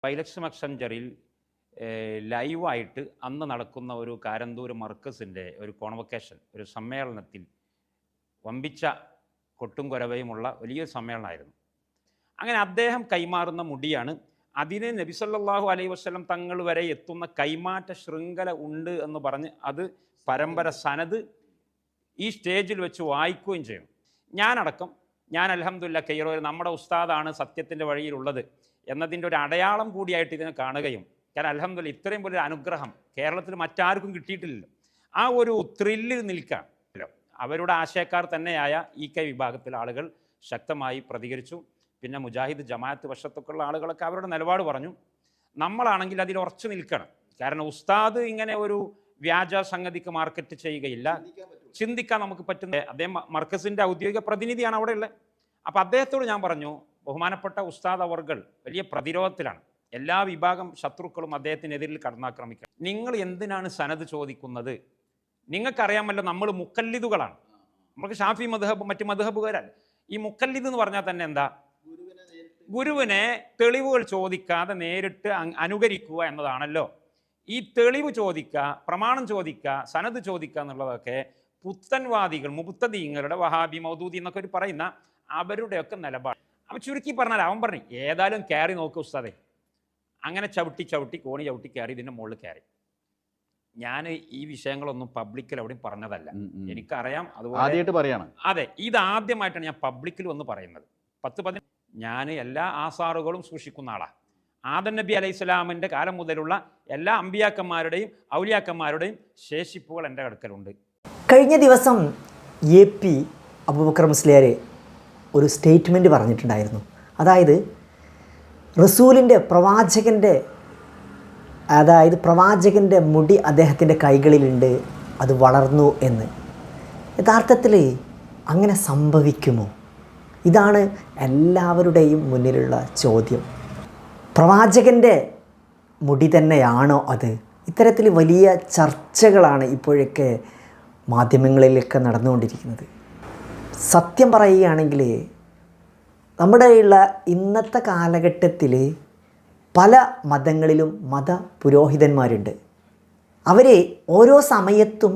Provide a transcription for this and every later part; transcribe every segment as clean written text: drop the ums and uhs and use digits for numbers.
പൈലക്സ് മെസഞ്ചറിൽ ലൈവായിട്ട് അന്ന് നടക്കുന്ന ഒരു കാരന്തൂർ മർക്കസിൻ്റെ ഒരു കോൺവൊക്കേഷൻ, ഒരു സമ്മേളനത്തിൽ വമ്പിച്ച കൊട്ടും കുരവയുമുള്ള വലിയൊരു സമ്മേളനമായിരുന്നു. അങ്ങനെ അദ്ദേഹം കൈമാറുന്ന മുടിയാണ്. അതിന് നബി സല്ലല്ലാഹു അലൈഹി വസല്ലം തങ്ങൾ വരെ എത്തുന്ന കൈമാറ്റ ശൃംഖല ഉണ്ട് എന്ന് പറഞ്ഞ് അത് പരമ്പര സനത് ഈ സ്റ്റേജിൽ വെച്ച് വായിക്കുകയും ചെയ്യും. ഞാൻ അൽഹംദുലില്ലാഹ് കൈറോയിൽ നമ്മുടെ ഉസ്താദാണ് സത്യത്തിൻ്റെ വഴിയിലുള്ളത് എന്നതിൻ്റെ ഒരു അടയാളം കൂടിയായിട്ട് ഇതിനെ കാണുകയും, കാരണം അൽഹംദുലില്ലാഹ് ഇത്രയും വലിയൊരു അനുഗ്രഹം കേരളത്തിൽ മറ്റാർക്കും കിട്ടിയിട്ടില്ലല്ലോ. ആ ഒരു ത്രില്ലിൽ നിൽക്കാമല്ലോ. അവരുടെ ആശയക്കാർ തന്നെയായ EK വിഭാഗത്തിലെ ആളുകൾ ശക്തമായി പ്രതികരിച്ചു. പിന്നെ മുജാഹിദ് ജമാഅത്ത് വശത്തൊക്കെയുള്ള ആളുകളൊക്കെ അവരുടെ നിലപാട് പറഞ്ഞു. നമ്മളാണെങ്കിൽ അതിൽ ഉറച്ചു നിൽക്കണം. കാരണം ഉസ്താദ് ഇങ്ങനെ ഒരു വ്യാജ സംഗതിക്ക് മാർക്കറ്റ് ചെയ്യുകയില്ല. ചിന്തിക്കാൻ നമുക്ക് പറ്റുന്ന അദ്ദേഹം മർക്കസിൻ്റെ ഔദ്യോഗിക പ്രതിനിധിയാണ് അവിടെ ഉള്ളത്. അപ്പോൾ അദ്ദേഹത്തോട് ഞാൻ പറഞ്ഞു, ബഹുമാനപ്പെട്ട ഉസ്താദ് അവർകൾ വലിയ പ്രതിരോധത്തിലാണ്. എല്ലാ വിഭാഗം ശത്രുക്കളും അദ്ദേഹത്തിനെതിരിൽ കടന്നാക്രമിക്കണം. നിങ്ങൾ എന്തിനാണ് സനത് ചോദിക്കുന്നത്? നിങ്ങൾക്കറിയാമല്ലോ നമ്മൾ മുക്കല്ലിദുകളാണ്. നമുക്ക് ഷാഫി മദ്ഹബ് മറ്റ് മദ്ഹബുകാരല്ല. ഈ മുക്കല്ലിദ് എന്ന് പറഞ്ഞാൽ തന്നെ എന്താ? ഗുരുവിനെ തെളിവുകൾ ചോദിക്കാതെ നേരിട്ട് അനുകരിക്കുക എന്നതാണല്ലോ. ഈ തെളിവ് ചോദിക്കുക, പ്രമാണം ചോദിക്കുക, സനത് ചോദിക്കുക എന്നുള്ളതൊക്കെ പുത്തൻവാദികൾ, മുബ്തദീങ്ങളുടെ, വഹാബി, മൗദൂദി എന്നൊക്കെ ഒരു പറയുന്ന അവരുടെയൊക്കെ നിലപാട്. അവൻ ചുരുക്കി പറഞ്ഞാൽ അവൻ പറഞ്ഞു, ഏതായാലും കയറി നോക്കുക ഉസ്താദേ. അങ്ങനെ ചവിട്ടി കോണി ചവിട്ടി കയറി ഇതിൻ്റെ മുകളിൽ കയറി. ഞാൻ ഈ വിഷയങ്ങളൊന്നും പബ്ലിക്കിൽ എവിടെയും പറഞ്ഞതല്ല, എനിക്കറിയാം. അതുപോലെ അതെ, ഇതാദ്യമായിട്ടാണ് ഞാൻ പബ്ലിക്കിൽ വന്ന് പറയുന്നത്. 10-15 ഞാൻ എല്ലാ ആസാറുകളും സൂക്ഷിക്കുന്ന ആളാണ്. ആദം നബി അലൈഹി സ്വലാമിൻ്റെ കാലം മുതലുള്ള എല്ലാ അമ്പിയാക്കന്മാരുടെയും ഔലിയാക്കന്മാരുടെയും ശേഷിപ്പുകൾ എൻ്റെ അടുക്കലുണ്ട്. കഴിഞ്ഞ ദിവസം AP അബൂബക്കർ മുസ്ലിയാർ ഒരു സ്റ്റേറ്റ്മെൻറ്റ് പറഞ്ഞിട്ടുണ്ടായിരുന്നു. അതായത് പ്രവാചകൻ്റെ മുടി അദ്ദേഹത്തിൻ്റെ കൈകളിലുണ്ട്, അത് വളർന്നു എന്ന്. യഥാർത്ഥത്തിൽ അങ്ങനെ സംഭവിക്കുമോ? ഇതാണ് എല്ലാവരുടെയും മുന്നിലുള്ള ചോദ്യം. പ്രവാചകൻ്റെ മുടി തന്നെയാണോ അത്? ഇത്തരത്തിൽ വലിയ ചർച്ചകളാണ് ഇപ്പോഴൊക്കെ മാധ്യമങ്ങളിലൊക്കെ നടന്നുകൊണ്ടിരിക്കുന്നത്. സത്യം പറയുകയാണെങ്കിൽ നമ്മുടെയുള്ള ഇന്നത്തെ കാലഘട്ടത്തിൽ പല മതങ്ങളിലും മതപുരോഹിതന്മാരുണ്ട്. അവർ ഓരോ സമയത്തും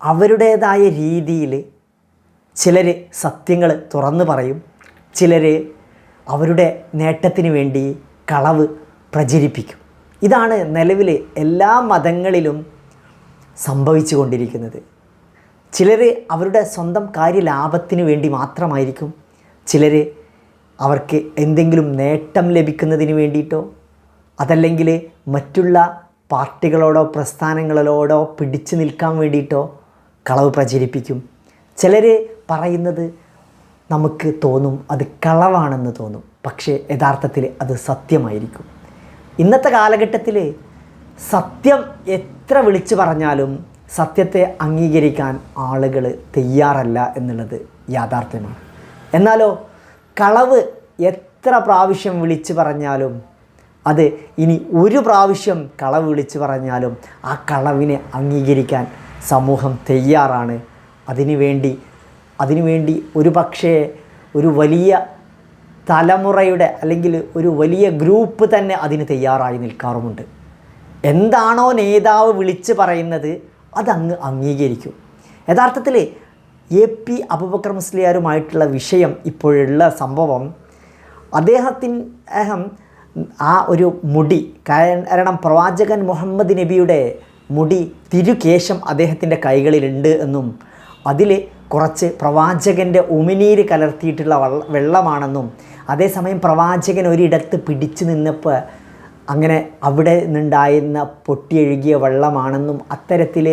അവരുടേതായ രീതിയിൽ ചിലർ സത്യങ്ങൾ തുറന്നു പറയും, ചിലർ അവരുടെ നേട്ടത്തിന് വേണ്ടി കളവ് പ്രചരിപ്പിക്കും. ഇതാണ് നിലവിൽ എല്ലാ മതങ്ങളിലും സംഭവിച്ചു കൊണ്ടിരിക്കുന്നത്. ചിലർ അവരുടെ സ്വന്തം കാര്യലാഭത്തിന് വേണ്ടി മാത്രമായിരിക്കും, ചിലർ അവർക്ക് എന്തെങ്കിലും നേട്ടം ലഭിക്കുന്നതിന് വേണ്ടിയിട്ടോ അതല്ലെങ്കിൽ മറ്റുള്ള പാർട്ടികളോടോ പ്രസ്ഥാനങ്ങളോടോ പിടിച്ചു നിൽക്കാൻ വേണ്ടിയിട്ടോ കളവ് പ്രചരിപ്പിക്കും. ചിലർ പറയുന്നത് നമുക്ക് തോന്നും അത് കളവാണെന്ന് തോന്നും, പക്ഷേ യഥാർത്ഥത്തിൽ അത് സത്യമായിരിക്കും. ഇന്നത്തെ കാലഘട്ടത്തിൽ സത്യം എത്ര വിളിച്ചു പറഞ്ഞാലും സത്യത്തെ അംഗീകരിക്കാൻ ആളുകൾ തയ്യാറല്ല എന്നുള്ളത് യാഥാർത്ഥ്യമാണ്. എന്നാലോ കളവ് എത്ര പ്രാവശ്യം വിളിച്ചു പറഞ്ഞാലും, അത് ഇനി ഒരു പ്രാവശ്യം കളവ് വിളിച്ചു പറഞ്ഞാലും ആ കളവിനെ അംഗീകരിക്കാൻ സമൂഹം തയ്യാറാണ്. അതിനുവേണ്ടി ഒരു പക്ഷേ ഒരു വലിയ തലമുറയുടെ അല്ലെങ്കിൽ ഒരു വലിയ ഗ്രൂപ്പ് തന്നെ അതിന് തയ്യാറായി നിൽക്കാറുമുണ്ട്. എന്താണോ നേതാവ് വിളിച്ച് പറയുന്നത് അതങ്ങ് അംഗീകരിക്കും. യഥാർത്ഥത്തിൽ AP അബൂബക്കർ മുസ്ലിയാരുമായിട്ടുള്ള വിഷയം, ഇപ്പോഴുള്ള സംഭവം, അദ്ദേഹം ആ ഒരു മുടി, കാരണം പ്രവാചകൻ മുഹമ്മദ് നബിയുടെ മുടി തിരുകേശം അദ്ദേഹത്തിൻ്റെ കൈകളിലുണ്ട് എന്നും അതിൽ കുറച്ച് പ്രവാചകൻ്റെ ഉമിനീര് കലർത്തിയിട്ടുള്ള വെള്ളമാണെന്നും, അതേസമയം പ്രവാചകൻ ഒരിടത്ത് പിടിച്ചു നിന്നപ്പോൾ അങ്ങനെ അവിടെ നിന്നുണ്ടായിരുന്ന പൊട്ടിയൊഴുകിയ വെള്ളമാണെന്നും, അത്തരത്തിൽ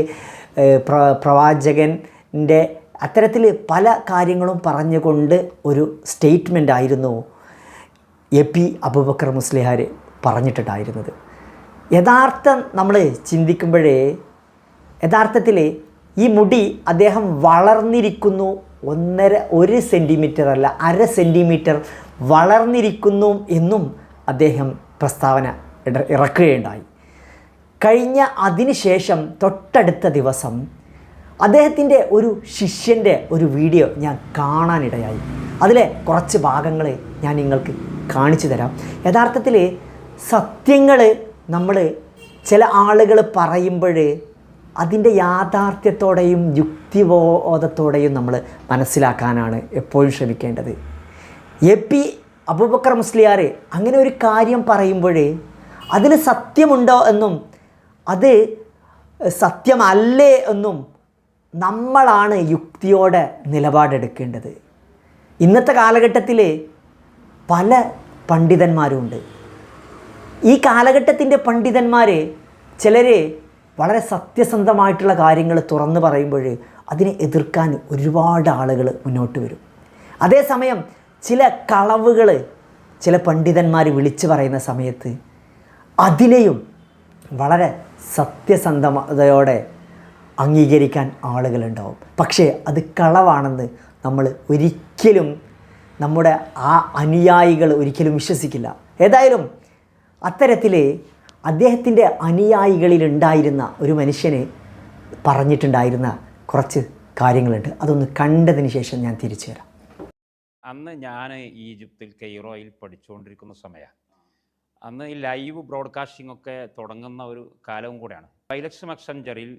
പ്രവാചകൻ്റെ അത്തരത്തിൽ പല കാര്യങ്ങളും പറഞ്ഞുകൊണ്ട് ഒരു സ്റ്റേറ്റ്മെൻ്റ് ആയിരുന്നു AP അബൂബക്കർ മുസ്ലിയാർ പറഞ്ഞിട്ടുണ്ടായിരുന്നത്. യഥാർത്ഥം നമ്മൾ ചിന്തിക്കുമ്പോഴേ യഥാർത്ഥത്തിൽ ഈ മുടി അദ്ദേഹം വളർന്നിരിക്കുന്നു, 1 സെൻറ്റിമീറ്റർ അല്ല 1/2 സെൻറ്റിമീറ്റർ വളർന്നിരിക്കുന്നു എന്നും അദ്ദേഹം പ്രസ്താവന ഇറക്കുകയുണ്ടായി. അതിനുശേഷം തൊട്ടടുത്ത ദിവസം അദ്ദേഹത്തിൻ്റെ ഒരു ശിഷ്യൻ്റെ ഒരു വീഡിയോ ഞാൻ കാണാനിടയായി. അതിലെ കുറച്ച് ഭാഗങ്ങൾ ഞാൻ നിങ്ങൾക്ക് കാണിച്ചു തരാം. യഥാർത്ഥത്തിൽ സത്യങ്ങൾ നമ്മൾ ചില ആളുകൾ പറയുമ്പോൾ അതിൻ്റെ യാഥാർത്ഥ്യത്തോടെയും യുക്തിബോധത്തോടെയും നമ്മൾ മനസ്സിലാക്കാനാണ് എപ്പോഴും ശ്രമിക്കേണ്ടത്. AP അബൂബക്കർ മുസ്ലിയാർ അങ്ങനെ ഒരു കാര്യം പറയുമ്പോൾ അതിൽ സത്യമുണ്ടോ എന്നും അത് സത്യമല്ലേ എന്നും നമ്മളാണ് യുക്തിയോടെ നിലപാടെടുക്കേണ്ടത്. ഇന്നത്തെ കാലഘട്ടത്തിൽ പല പണ്ഡിതന്മാരുമുണ്ട്. ഈ കാലഘട്ടത്തിൻ്റെ പണ്ഡിതന്മാർ ചിലർ വളരെ സത്യസന്ധമായിട്ടുള്ള കാര്യങ്ങൾ തുറന്നു പറയുമ്പോൾ അതിനെ എതിർക്കാൻ ഒരുപാട് ആളുകൾ മുന്നോട്ട് വരും. അതേസമയം ചില കളവുകൾ ചില പണ്ഡിതന്മാർ വിളിച്ചു പറയുന്ന സമയത്ത് അതിനെയും വളരെ സത്യസന്ധതയോടെ അംഗീകരിക്കാൻ ആളുകളുണ്ടാവും. പക്ഷേ അത് കളവാണെന്ന് നമ്മൾ ഒരിക്കലും നമ്മുടെ ആ അനുയായികൾ ഒരിക്കലും വിശ്വസിക്കില്ല. ഏതായാലും അത്തരത്തിൽ അദ്ദേഹത്തിൻ്റെ അനുയായികളിലുണ്ടായിരുന്ന ഒരു മനുഷ്യന് പറഞ്ഞിട്ടുണ്ടായിരുന്ന കുറച്ച് കാര്യങ്ങളുണ്ട്. അതൊന്ന് കണ്ടതിന് ശേഷം ഞാൻ തിരിച്ചു വരാം. അന്ന് ഞാൻ ഈജിപ്തിൽ കെയ്റോയിൽ പഠിച്ചുകൊണ്ടിരിക്കുന്ന സമയമാണ്. അന്ന് ഈ ലൈവ് ബ്രോഡ്കാസ്റ്റിംഗ് ഒക്കെ തുടങ്ങുന്ന ഒരു കാലവും കൂടെയാണ്. പൈലക്സ് മക്സഞ്ചറിൽ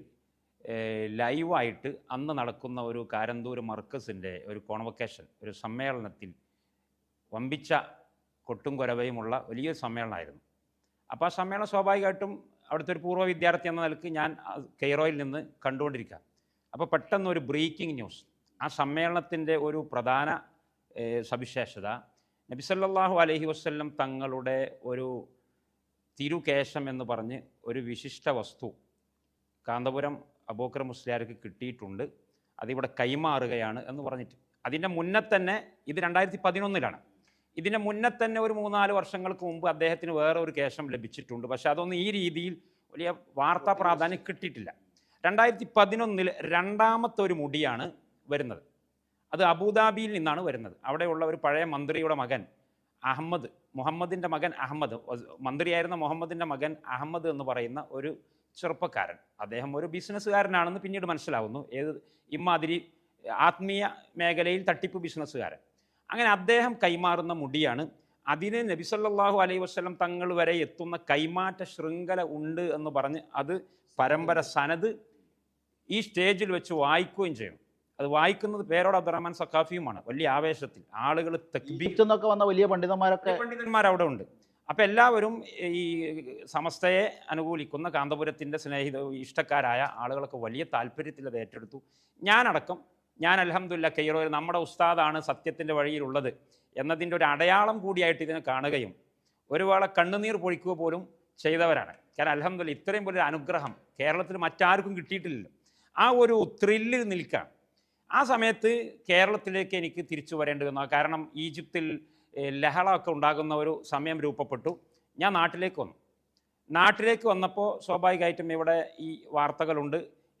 ലൈവായിട്ട് അന്ന് നടക്കുന്ന ഒരു കാരന്തൂർ മർക്കസിൻ്റെ ഒരു കോൺവൊക്കേഷൻ, ഒരു സമ്മേളനത്തിൽ വമ്പിച്ച കൊട്ടും കുരവയുമുള്ള വലിയൊരു സമ്മേളനമായിരുന്നു. അപ്പോൾ ആ സമ്മേളനം സ്വാഭാവികമായിട്ടും അവിടുത്തെ ഒരു പൂർവ്വ വിദ്യാർത്ഥി എന്ന നിലയ്ക്ക് ഞാൻ കെയ്റോയിൽ നിന്ന് കണ്ടുകൊണ്ടിരിക്കുക. അപ്പോൾ പെട്ടെന്ന് ഒരു ബ്രേക്കിംഗ് ന്യൂസ്, ആ സമ്മേളനത്തിൻ്റെ ഒരു പ്രധാന സവിശേഷത നബി സല്ലല്ലാഹു അലൈഹി വസല്ലം തങ്ങളുടെ ഒരു തിരുകേശം എന്ന് പറഞ്ഞ് ഒരു വിശിഷ്ട വസ്തു കാന്തപുരം അബൂബക്കർ മുസ്ലിയാർക്ക് കിട്ടിയിട്ടുണ്ട്, അതിവിടെ കൈമാറുകയാണ് എന്ന് പറഞ്ഞിട്ട്. അതിൻ്റെ മുന്നേ തന്നെ, ഇത് 2011 ഇതിൻ്റെ മുന്നേ തന്നെ ഒരു 3-4 വർഷങ്ങൾക്ക് മുമ്പ് അദ്ദേഹത്തിന് വേറെ ഒരു കേശം ലഭിച്ചിട്ടുണ്ട്. പക്ഷെ അതൊന്നും ഈ രീതിയിൽ വലിയ വാർത്താ പ്രാധാന്യം കിട്ടിയിട്ടില്ല. 2011 രണ്ടാമത്തെ ഒരു മുടിയാണ് വരുന്നത്. അത് അബുദാബിയിൽ നിന്നാണ് വരുന്നത്. അവിടെയുള്ള ഒരു പഴയ മന്ത്രിയുടെ മകൻ അഹമ്മദ്, മുഹമ്മദിൻ്റെ മകൻ അഹമ്മദ്, മന്ത്രിയായിരുന്ന മുഹമ്മദിൻ്റെ മകൻ അഹമ്മദ് എന്ന് പറയുന്ന ഒരു ചെറുപ്പക്കാരൻ. അദ്ദേഹം ഒരു ബിസിനസ്സുകാരനാണെന്ന് പിന്നീട് മനസ്സിലാവുന്നു. ഇമ്മാതിരി ആത്മീയ മേഖലയിൽ തട്ടിപ്പ് ബിസിനസ്സുകാരൻ. അങ്ങനെ അദ്ദേഹം കൈമാറുന്ന മുടിയാണ്. അതിന് നബി സല്ലല്ലാഹു അലൈഹി വസല്ലം തങ്ങൾ വരെ എത്തുന്ന കൈമാറ്റ ശൃംഖല ഉണ്ട് എന്ന് പറഞ്ഞ് അത് പരമ്പര സനത് ഈ സ്റ്റേജിൽ വെച്ച് വായിക്കുകയും ചെയ്യും. അത് വായിക്കുന്നത് പേരോട് അബ്ദുറഹ്മാൻ സഖാഫിയുമാണ്. വലിയ ആവേശത്തിൽ ആളുകൾ ഈജിപ്തിൽ വന്ന വലിയ പണ്ഡിതന്മാർ അവിടെ ഉണ്ട്. അപ്പം എല്ലാവരും ഈ സമസ്തയെ അനുകൂലിക്കുന്ന കാന്തപുരത്തിൻ്റെ ഇഷ്ടക്കാരായ ആളുകളൊക്കെ വലിയ താല്പര്യത്തിൽ അത് ഏറ്റെടുത്തു. ഞാൻ അൽഹംദുലില്ലാ കെയ്റോയിൽ നമ്മുടെ ഉസ്താദാണ് സത്യത്തിൻ്റെ വഴിയിലുള്ളത് എന്നതിൻ്റെ ഒരു അടയാളം കൂടിയായിട്ട് ഇതിനെ കാണുകയും ഒരുവേള കണ്ണുനീർ പൊഴിക്കുക പോലും ചെയ്തവരാണ്. കാരണം അൽഹംദുലില്ലാ ഇത്രയും വലിയൊരു അനുഗ്രഹം കേരളത്തിൽ മറ്റാർക്കും കിട്ടിയിട്ടില്ലല്ലോ. ആ ഒരു ത്രില്ലിൽ നിൽക്കുകയാണ്. ആ സമയത്ത് കേരളത്തിലേക്ക് എനിക്ക് തിരിച്ചു വരേണ്ടി വന്നു. കാരണം ഈജിപ്തിൽ ലഹളമൊക്കെ ഉണ്ടാകുന്ന ഒരു സമയം രൂപപ്പെട്ടു. ഞാൻ നാട്ടിലേക്ക് വന്നപ്പോൾ സ്വാഭാവികമായിട്ടും ഇവിടെ ഈ വാർത്തകളുണ്ട്.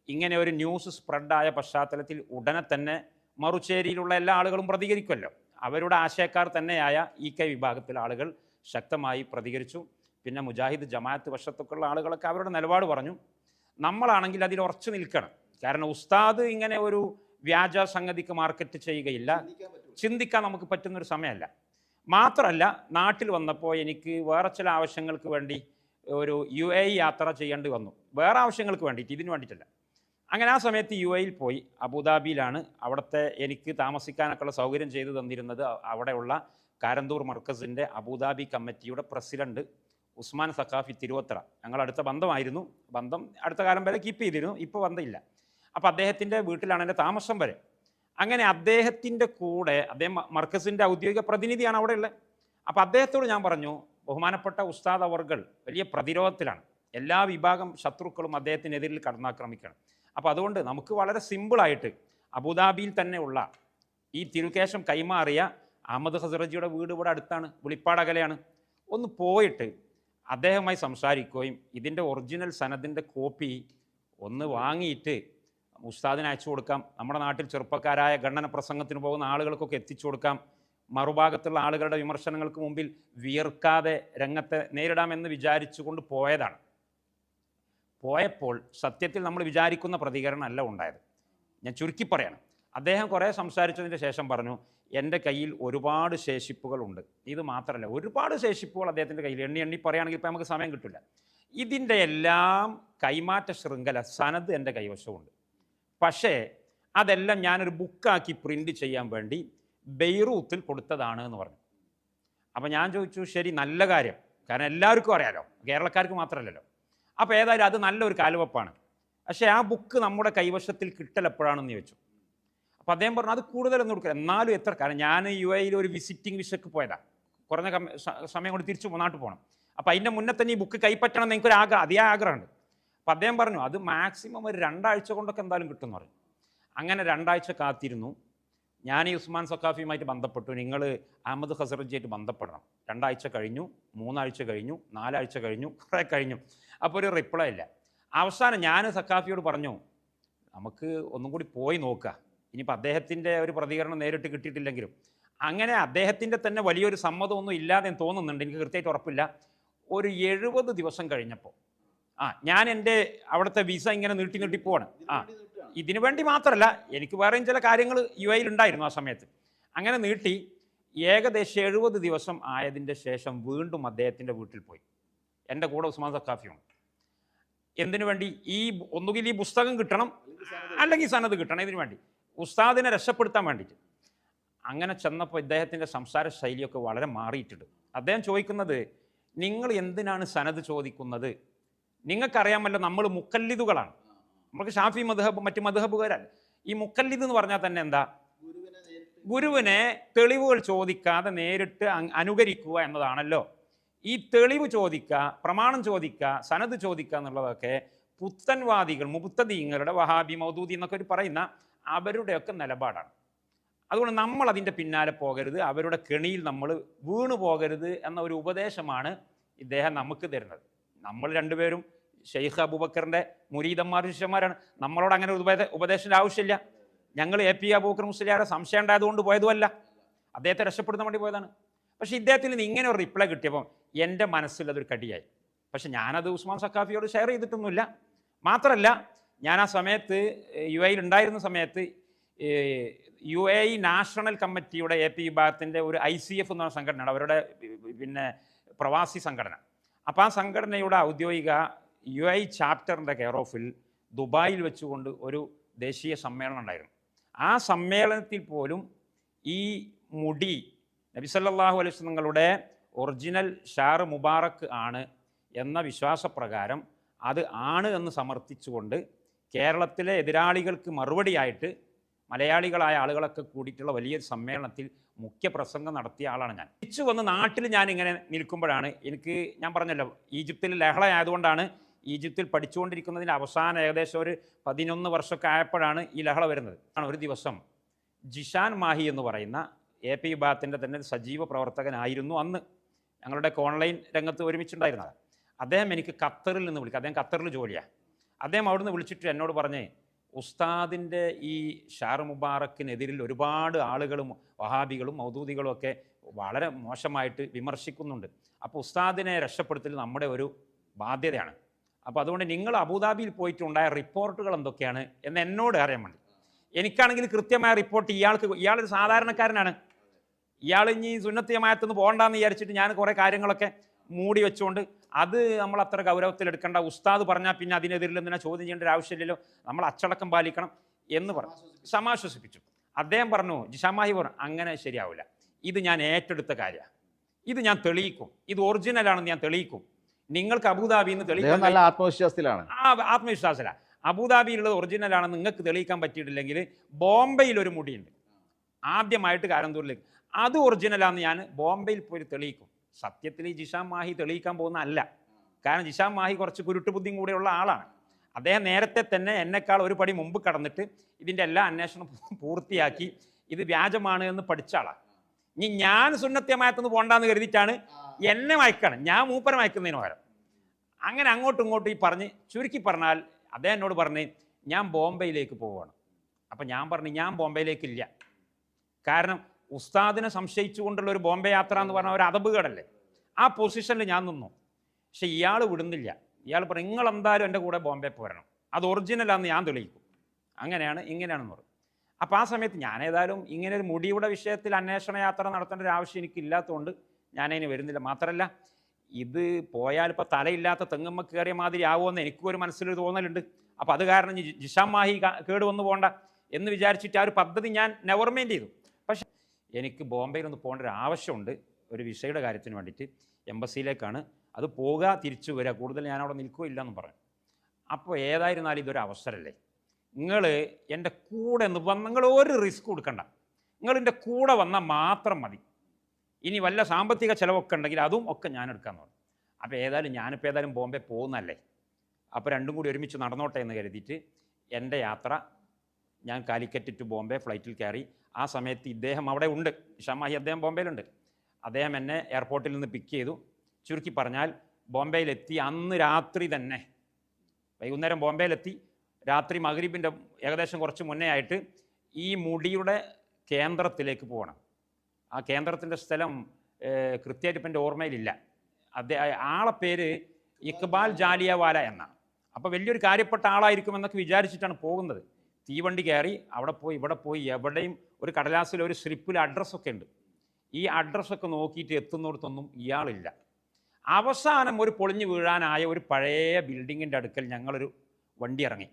ഇങ്ങനെ ഒരു ന്യൂസ് സ്പ്രെഡായ പശ്ചാത്തലത്തിൽ ഉടനെ തന്നെ മറുചേരിയിലുള്ള എല്ലാ ആളുകളും പ്രതികരിക്കുമല്ലോ. അവരുടെ ആശയക്കാർ തന്നെയായ EK വിഭാഗത്തിലെ ആളുകൾ ശക്തമായി പ്രതികരിച്ചു. പിന്നെ മുജാഹിദ് ജമാഅത്ത് വശത്തൊക്കെയുള്ള ആളുകളൊക്കെ അവരുടെ നിലപാട് പറഞ്ഞു. നമ്മളാണെങ്കിൽ അതിൽ ഉറച്ചു നിൽക്കണം. കാരണം ഉസ്താദ് ഇങ്ങനെ ഒരു വ്യാജ സംഗതിക്ക് മാർക്കറ്റ് ചെയ്യുകയില്ല, ചിന്തിക്കാൻ നമുക്ക് പറ്റുന്നൊരു സമയമല്ല. മാത്രമല്ല, നാട്ടിൽ വന്നപ്പോൾ എനിക്ക് വേറെ ചില ആവശ്യങ്ങൾക്ക് വേണ്ടി ഒരു UAE യാത്ര ചെയ്യേണ്ടി വന്നു. വേറെ ആവശ്യങ്ങൾക്ക് വേണ്ടിയിട്ട്, ഇതിന് വേണ്ടിയിട്ടല്ല. അങ്ങനെ ആ സമയത്ത് UAEയിൽ പോയി. അബുദാബിയിലാണ് അവിടുത്തെ എനിക്ക് താമസിക്കാനൊക്കെയുള്ള സൗകര്യം ചെയ്തു തന്നിരുന്നത് അവിടെയുള്ള കാരന്തൂർ മർക്കസിൻ്റെ അബുദാബി കമ്മിറ്റിയുടെ പ്രസിഡന്റ് ഉസ്മാൻ സഖാഫി തിരുവത്ര. ഞങ്ങൾ അടുത്ത ബന്ധമായിരുന്നു. ബന്ധം അടുത്ത കാലം വരെ കീപ്പ് ചെയ്തിരുന്നു, ഇപ്പോൾ ബന്ധമില്ല. അപ്പോൾ അദ്ദേഹത്തിൻ്റെ വീട്ടിലാണ് എൻ്റെ താമസം വരെ. അങ്ങനെ അദ്ദേഹത്തിൻ്റെ കൂടെ, അദ്ദേഹം മർക്കസിൻ്റെ ഔദ്യോഗിക പ്രതിനിധിയാണ് അവിടെ ഉള്ളത്. അപ്പോൾ അദ്ദേഹത്തോട് ഞാൻ പറഞ്ഞു, ബഹുമാനപ്പെട്ട ഉസ്താദ് അവർകൾ വലിയ പ്രതിരോധത്തിലാണ്, എല്ലാ വിഭാഗം ശത്രുക്കളും അദ്ദേഹത്തിനെതിരിൽ കടന്നാക്രമിക്കണം. അപ്പോൾ അതുകൊണ്ട് നമുക്ക് വളരെ സിമ്പിളായിട്ട് അബുദാബിയിൽ തന്നെ ഉള്ള ഈ തിരുകേശം കൈമാറിയ അഹമ്മദ് ഹസ്രജിയുടെ വീട് ഇവിടെ അടുത്താണ്, വെളിപ്പാട് അകലെയാണ്. ഒന്ന് പോയിട്ട് അദ്ദേഹവുമായി സംസാരിക്കുകയും ഇതിൻ്റെ ഒറിജിനൽ സനദിൻ്റെ കോപ്പി ഒന്ന് വാങ്ങിയിട്ട് ഉസ്താദിന് അയച്ചു കൊടുക്കാം. നമ്മുടെ നാട്ടിൽ ചെറുപ്പക്കാരായ ഖണ്ഡന പ്രസംഗത്തിന് പോകുന്ന ആളുകൾക്കൊക്കെ എത്തിച്ചു കൊടുക്കാം. മറുഭാഗത്തുള്ള ആളുകളുടെ വിമർശനങ്ങൾക്ക് മുമ്പിൽ വിയർക്കാതെ രംഗത്തെ നേരിടാമെന്ന് വിചാരിച്ചുകൊണ്ട് പോയതാണ്. പോയപ്പോൾ സത്യത്തിൽ നമ്മൾ വിചാരിക്കുന്ന പ്രതികരണം അല്ല ഉണ്ടായത്. ഞാൻ ചുരുക്കി പറയണം. അദ്ദേഹം കുറേ സംസാരിച്ചതിൻ്റെ ശേഷം പറഞ്ഞു, എൻ്റെ കയ്യിൽ ഒരുപാട് ശേഷിപ്പുകളുണ്ട്. ഇത് മാത്രമല്ല, ഒരുപാട് ശേഷിപ്പുകൾ അദ്ദേഹത്തിൻ്റെ കയ്യിൽ എണ്ണി പറയുകയാണെങ്കിൽ ഇപ്പോൾ നമുക്ക് സമയം കിട്ടില്ല. ഇതിൻ്റെ എല്ലാം കൈമാറ്റ ശൃംഖല സനത് എൻ്റെ കൈവശമുണ്ട്. പക്ഷേ അതെല്ലാം ഞാനൊരു ബുക്കാക്കി പ്രിൻ്റ് ചെയ്യാൻ വേണ്ടി ബെയ്റൂത്തിൽ കൊടുത്തതാണ് എന്ന് പറഞ്ഞു. അപ്പോൾ ഞാൻ ചോദിച്ചു, ശരി, നല്ല കാര്യം, കാരണം എല്ലാവർക്കും അറിയാലോ, കേരളക്കാർക്ക് മാത്രമല്ലല്ലോ. അപ്പോൾ ഏതായാലും അത് നല്ലൊരു കാലുവെപ്പാണ്. പക്ഷേ ആ ബുക്ക് നമ്മുടെ കൈവശത്തിൽ കിട്ടൽ എപ്പോഴാണെന്ന് ചോദിച്ചു. അപ്പോൾ അദ്ദേഹം പറഞ്ഞു, അത് കൂടുതലൊന്നും കൊടുക്കുക, എന്നാലും എത്ര, കാരണം ഞാൻ UAE ഒരു വിസിറ്റിംഗ് വിസയ്ക്ക് പോയതാണ്, കുറഞ്ഞ സമയം കൊണ്ട് തിരിച്ചു നാട്ടിൽ പോകണം. അപ്പോൾ അതിൻ്റെ മുന്നേ തന്നെ ഈ ബുക്ക് കൈപ്പറ്റണം എന്ന് എനിക്കൊരു അതിയായ ആഗ്രഹമുണ്ട്. അപ്പോൾ അദ്ദേഹം പറഞ്ഞു, അത് മാക്സിമം ഒരു 2 ആഴ്ച കൊണ്ടൊക്കെ എന്തായാലും കിട്ടുമെന്ന് പറഞ്ഞു. അങ്ങനെ 2 ആഴ്ച കാത്തിരുന്നു. ഞാൻ ഈ ഉസ്മാൻ സഖാഫിയുമായിട്ട് ബന്ധപ്പെട്ടു, നിങ്ങൾ അഹമ്മദ് ഖസറജിയായിട്ട് ബന്ധപ്പെടണം. 2 ആഴ്ച കഴിഞ്ഞു, 3 ആഴ്ച കഴിഞ്ഞു, 4 ആഴ്ച കഴിഞ്ഞു, കുറേ കഴിഞ്ഞു. അപ്പോൾ ഒരു റിപ്ലൈ ഇല്ല. അവസാനം ഞാൻ സഖാഫിയോട് പറഞ്ഞു, നമുക്ക് ഒന്നും കൂടി പോയി നോക്കുക, ഇനിയിപ്പോൾ അദ്ദേഹത്തിൻ്റെ ഒരു പ്രതികരണം നേരിട്ട് കിട്ടിയിട്ടില്ലെങ്കിലും. അങ്ങനെ അദ്ദേഹത്തിൻ്റെ തന്നെ വലിയൊരു സമ്മതമൊന്നും ഇല്ലാതെ തോന്നുന്നുണ്ട്, എനിക്ക് കൃത്യമായിട്ട് ഉറപ്പില്ല. ഒരു 70 ദിവസം കഴിഞ്ഞപ്പോൾ ഞാൻ എൻ്റെ അവിടുത്തെ വിസ ഇങ്ങനെ നീട്ടി പോവാണ്. ഇതിനു വേണ്ടി മാത്രമല്ല, എനിക്ക് വേറെയും ചില കാര്യങ്ങൾ UAE ഉണ്ടായിരുന്നു ആ സമയത്ത്. അങ്ങനെ നീട്ടി ഏകദേശം 70 ദിവസം ആയതിൻ്റെ ശേഷം വീണ്ടും അദ്ദേഹത്തിൻ്റെ വീട്ടിൽ പോയി. എൻ്റെ കൂടെ ഉസ്മാൻ സഖാഫിയുണ്ട്. എന്തിനു വേണ്ടി? ഒന്നുകിൽ ഈ പുസ്തകം കിട്ടണം, അല്ലെങ്കിൽ സനത് കിട്ടണം. ഇതിനു വേണ്ടി ഉസ്താദിനെ രക്ഷപ്പെടുത്താൻ വേണ്ടിയിട്ട്. അങ്ങനെ ചെന്നപ്പോൾ ഇദ്ദേഹത്തിൻ്റെ സംസാര ശൈലിയൊക്കെ വളരെ മാറിയിട്ടുണ്ട്. അദ്ദേഹം ചോദിക്കുന്നത്, നിങ്ങൾ എന്തിനാണ് സനത് ചോദിക്കുന്നത്? നിങ്ങൾക്കറിയാമല്ലോ നമ്മൾ മുക്കല്ലിദുകളാണ്, നമുക്ക് ഷാഫി മദ്ഹബ് മറ്റ് മദ്ഹബുകാരല്ല. ഈ മുക്കല്ലിദ് എന്ന് പറഞ്ഞാൽ തന്നെ എന്താ? ഗുരുവിനെ തെളിവുകൾ ചോദിക്കാതെ നേരിട്ട് അനുകരിക്കുക എന്നതാണല്ലോ. ഈ തെളിവ് ചോദിക്കുക, പ്രമാണം ചോദിക്കുക, സനത് ചോദിക്കുക എന്നുള്ളതൊക്കെ പുത്തൻവാദികൾ, മുബ്തദീങ്ങളുടെ, വഹാബി, മൗദൂദി എന്നൊക്കെ പറയുന്ന അവരുടെയൊക്കെ നിലപാടാണ്. അതുകൊണ്ട് നമ്മൾ അതിൻ്റെ പിന്നാലെ പോകരുത്, അവരുടെ കെണിയിൽ നമ്മൾ വീണു പോകരുത് എന്ന ഒരു ഉപദേശമാണ് ഇദ്ദേഹം നമുക്ക് തരുന്നത്. നമ്മൾ രണ്ടുപേരും ഷെയ്ഖ് അബൂബക്കറിൻ്റെ മുരീദന്മാർ, ശിഷ്യന്മാരാണ്. നമ്മളോട് അങ്ങനെ ഒരു ഉപദേശത്തിൻ്റെ ആവശ്യമില്ല. ഞങ്ങൾ AP അബൂബക്കർ മുസ്ലിയാരെ സംശയം ഉണ്ടായതുകൊണ്ട് പോയതുമല്ല, അദ്ദേഹത്തെ രക്ഷപ്പെടുത്താൻ വേണ്ടി പോയതാണ്. പക്ഷേ ഇദ്ദേഹത്തിൽ നിന്ന് ഇങ്ങനെ ഒരു റിപ്ലൈ കിട്ടിയപ്പോൾ എൻ്റെ മനസ്സിൽ അതൊരു കടിയായി. പക്ഷെ ഞാനത് ഉസ്മാൻ സഖാഫിയോട് ഷെയർ ചെയ്തിട്ടൊന്നുമില്ല. മാത്രമല്ല, ഞാൻ ആ സമയത്ത് UAE ഉണ്ടായിരുന്ന സമയത്ത് UAE നാഷണൽ കമ്മിറ്റിയുടെ AP വിഭാഗത്തിൻ്റെ ഒരു ICF എന്ന് പറഞ്ഞ സംഘടനയാണ്, അവരുടെ പ്രവാസി സംഘടന. അപ്പോൾ ആ സംഘടനയുടെ ഔദ്യോഗിക UAE ചാപ്റ്ററിൻ്റെ കെയർ ഓഫിൽ ദുബായിൽ വെച്ചുകൊണ്ട് ഒരു ദേശീയ സമ്മേളനം ഉണ്ടായിരുന്നു. ആ സമ്മേളനത്തിൽ പോലും ഈ മുടി നബി സല്ലല്ലാഹു അലൈഹി വസല്ലം തങ്ങളുടെ ഒറിജിനൽ ഷാർ മുബാറക്ക് ആണ് എന്ന വിശ്വാസപ്രകാരം അത് ആണ് എന്ന് സമർത്ഥിച്ചുകൊണ്ട് കേരളത്തിലെ എതിരാളികൾക്ക് മറുപടിയായിട്ട് മലയാളികളായ ആളുകളൊക്കെ കൂടിയിട്ടുള്ള വലിയൊരു സമ്മേളനത്തിൽ മുഖ്യ പ്രസംഗം നടത്തിയ ആളാണ് ഞാൻ. തിരിച്ചു വന്ന് നാട്ടിൽ ഞാനിങ്ങനെ നിൽക്കുമ്പോഴാണ് ഞാൻ പറഞ്ഞല്ലോ, ഈജിപ്തിൽ ലഹള ആയതുകൊണ്ടാണ് ഈജിപ്തിൽ പഠിച്ചുകൊണ്ടിരിക്കുന്നതിൻ്റെ അവസാനം ഏകദേശം ഒരു 11 വർഷമൊക്കെ ആയപ്പോഴാണ് ഈ ലഹള വരുന്നത്. ഒരു ദിവസം ജിഷാൻ മാഹി എന്ന് പറയുന്ന AP വിഭാഗത്തിൻ്റെ തന്നെ സജീവ പ്രവർത്തകനായിരുന്നു അന്ന്, ഞങ്ങളുടെയൊക്കെ ഓൺലൈൻ രംഗത്ത് ഒരുമിച്ചുണ്ടായിരുന്നത്. അദ്ദേഹം എനിക്ക് ഖത്തറിൽ നിന്ന് വിളിക്കുക, അദ്ദേഹം ഖത്തറിൽ ജോലിയാണ്. അദ്ദേഹം അവിടുന്ന് വിളിച്ചിട്ട് എന്നോട് പറഞ്ഞ്, ഉസ്താദിൻ്റെ ഈ ഷാർ മുബാറക്കിനെതിരിൽ ഒരുപാട് ആളുകളും വഹാബികളും മൗദൂദികളും ഒക്കെ വളരെ മോശമായിട്ട് വിമർശിക്കുന്നുണ്ട്. അപ്പോൾ ഉസ്താദിനെ രക്ഷപ്പെടുത്തൽ നമ്മുടെ ഒരു ബാധ്യതയാണ്. അപ്പോൾ അതുകൊണ്ട് നിങ്ങൾ അബുദാബിയിൽ പോയിട്ടുണ്ടായ റിപ്പോർട്ടുകൾ എന്തൊക്കെയാണ് എന്ന് എന്നോട് അറിയാൻ വേണ്ടി. എനിക്കാണെങ്കിൽ കൃത്യമായ റിപ്പോർട്ട് ഇയാളൊരു സാധാരണക്കാരനാണ്. ഇയാൾ ഇനി സുന്നത്ത് ജമാഅത്തിന് പോകണ്ടെന്ന് വിചാരിച്ചിട്ട് ഞാൻ കുറേ കാര്യങ്ങളൊക്കെ മൂടി വെച്ചുകൊണ്ട് അത് നമ്മൾ അത്ര ഗൗരവത്തിലെടുക്കേണ്ട, ഉസ്താദ് പറഞ്ഞാൽ പിന്നെ അതിനെതിരിൽ എന്തിനാ ചോദ്യം ചെയ്യേണ്ട ഒരു ആവശ്യമില്ലല്ലോ, നമ്മൾ അച്ചടക്കം പാലിക്കണം എന്ന് പറഞ്ഞു സമാശ്വസിപ്പിച്ചു. അദ്ദേഹം പറഞ്ഞു, ജിഷാമാഹി പറഞ്ഞു, അങ്ങനെ ശരിയാവില്ല, ഇത് ഞാൻ ഏറ്റെടുത്ത കാര്യമാണ്, ഇത് ഞാൻ തെളിയിക്കും, ഇത് ഒറിജിനലാണെന്ന് ഞാൻ തെളിയിക്കും. നിങ്ങൾക്ക് അബുദാബിയിൽ നിന്ന് തെളിയിക്കാൻ നല്ല ആത്മവിശ്വാസത്തിലാണ്. ആത്മവിശ്വാസത്തിലാണ്. അബുദാബിയിലുള്ളത് ഒറിജിനലാണെന്ന് നിങ്ങൾക്ക് തെളിയിക്കാൻ പറ്റിയിട്ടില്ലെങ്കിൽ ബോംബെയിൽ ഒരു മുടിയുണ്ട് ആദ്യമായിട്ട് കാരന്തൂരിലേക്ക്, അത് ഒറിജിനലാണെന്ന് ഞാൻ ബോംബെയിൽ പോയി തെളിയിക്കും. സത്യത്തിൽ ഈ ജിഷാൻ മാഹി തെളിയിക്കാൻ പോകുന്ന അല്ല, കാരണം ജിഷാൻ മാഹി കുറച്ച് കുരുട്ടുബുദ്ധിയും കൂടെയുള്ള ആളാണ്. അദ്ദേഹം നേരത്തെ തന്നെ എന്നെക്കാൾ ഒരു പടി മുമ്പ് കടന്നിട്ട് ഇതിൻ്റെ എല്ലാ അന്വേഷണം പൂർത്തിയാക്കി ഇത് വ്യാജമാണ് എന്ന് പഠിച്ച ആളാണ്. ഇനി ഞാൻ സുന്നത്യമായത്തുനിന്ന് പോകണ്ടെന്ന് കരുതിയിട്ടാണ് എന്നെ മയക്കാണ്, ഞാൻ മൂപ്പരെ മയക്കുന്നതിന് പകരം. അങ്ങനെ അങ്ങോട്ടും ഇങ്ങോട്ടും ഈ പറഞ്ഞ് ചുരുക്കി പറഞ്ഞാൽ അദ്ദേഹം എന്നോട് പറഞ്ഞ് ഞാൻ ബോംബെയിലേക്ക് പോവുകയാണ്. അപ്പം ഞാൻ പറഞ്ഞു, ഞാൻ ബോംബെയിലേക്കില്ല, കാരണം ഉസ്താദിനെ സംശയിച്ചുകൊണ്ടുള്ള ഒരു ബോംബെ യാത്ര എന്ന് പറഞ്ഞാൽ ഒരു അതബുകേടല്ലേ. ആ പൊസിഷനിൽ ഞാൻ നിന്നു. പക്ഷെ ഇയാൾ വിടുന്നില്ല. ഇയാൾ പറഞ്ഞു, നിങ്ങൾ എന്തായാലും എൻ്റെ കൂടെ ബോംബെ പോരണം, അത് ഒറിജിനലാണെന്ന് ഞാൻ തെളിയിക്കും, അങ്ങനെയാണ് ഇങ്ങനെയാണെന്ന് പറഞ്ഞു. അപ്പോൾ ആ സമയത്ത് ഞാൻ ഏതായാലും ഇങ്ങനെ ഒരു മുടിയുടെ വിഷയത്തിൽ അന്വേഷണ യാത്ര നടത്തേണ്ട ഒരു ആവശ്യം എനിക്കില്ലാത്തതുകൊണ്ട് ഞാനതിന് വരുന്നില്ല. മാത്രമല്ല ഇത് പോയാൽ ഇപ്പോൾ തലയില്ലാത്ത തെങ്ങമ്മ കയറിയ മാതിരി ആവുമെന്ന് എനിക്കും ഒരു മനസ്സിലൊരു തോന്നലുണ്ട്. അപ്പോൾ അത് കാരണം ജിഷാം മാഹി കേട് വന്നു പോകണ്ട എന്ന് വിചാരിച്ചിട്ട് ആ ഒരു പദ്ധതി ഞാൻ നെവർ മൈൻഡ് ചെയ്തു. പക്ഷേ എനിക്ക് ബോംബെയിലൊന്ന് പോകേണ്ട ഒരു ആവശ്യമുണ്ട്, ഒരു വിസയുടെ കാര്യത്തിന് വേണ്ടിയിട്ട്. എംബസിയിലേക്കാണ് അത് പോകുക, തിരിച്ചു വരിക, കൂടുതൽ ഞാനവിടെ നിൽക്കുകയോ ഇല്ലെന്ന് പറഞ്ഞു. അപ്പോൾ ഏതായിരുന്നാലും ഇതൊരു അവസരമല്ലേ, നിങ്ങൾ എൻ്റെ കൂടെ നിങ്ങൾ ഒരു റിസ്ക് കൊടുക്കണ്ട, നിങ്ങൾ എൻ്റെ കൂടെ വന്നാൽ മാത്രം മതി. ഇനി വല്ല സാമ്പത്തിക ചിലവൊക്കെ ഉണ്ടെങ്കിൽ അതും ഒക്കെ ഞാൻ എടുക്കാമെന്ന് പറഞ്ഞു. അപ്പോൾ ഏതായാലും ഞാനിപ്പോൾ ഏതായാലും ബോംബെ പോകുന്നതല്ലേ, അപ്പോൾ രണ്ടും കൂടി ഒരുമിച്ച് നടന്നോട്ടെ എന്ന് കരുതിയിട്ട് എൻ്റെ യാത്ര ഞാൻ കാലിക്കറ്റ് ടു ബോംബെ ഫ്ലൈറ്റിൽ കയറി. ആ സമയത്ത് ഇദ്ദേഹം അവിടെ ഉണ്ട്, ഷമാഹി അദ്ദേഹം ബോംബെയിലുണ്ട്. അദ്ദേഹം എന്നെ എയർപോർട്ടിൽ നിന്ന് പിക്ക് ചെയ്തു. ചുരുക്കി പറഞ്ഞാൽ ബോംബെയിലെത്തി അന്ന് രാത്രി തന്നെ, വൈകുന്നേരം ബോംബെയിലെത്തി, രാത്രി മഗ്രിബിൻ്റെ ഏകദേശം കുറച്ച് മുന്നേ ആയിട്ട് ഈ മുടിയുടെ കേന്ദ്രത്തിലേക്ക് പോകണം. ആ കേന്ദ്രത്തിൻ്റെ സ്ഥലം കൃത്യമായിട്ട് ഇപ്പം എൻ്റെ ഓർമ്മയിലില്ല. ആളെ പേര് ഇക്ബാൽ ജാലിയവാല എന്നാണ്. അപ്പോൾ വലിയൊരു കാര്യപ്പെട്ട ആളായിരിക്കുമെന്നൊക്കെ വിചാരിച്ചിട്ടാണ് പോകുന്നത്. തീവണ്ടി കയറി അവിടെ പോയി ഇവിടെ പോയി, എവിടെയും ഒരു കടലാസിൽ ഒരു സ്ലിപ്പിൽ അഡ്രസ്സൊക്കെ ഉണ്ട്. ഈ അഡ്രസ്സൊക്കെ നോക്കിയിട്ട് എത്തുന്നിടത്തൊന്നും ഇയാളില്ല. അവസാനം ഒരു പൊളിഞ്ഞു വീഴാനായ ഒരു പഴയ ബിൽഡിങ്ങിൻ്റെ അടുക്കൽ ഞങ്ങളൊരു വണ്ടി ഇറങ്ങി.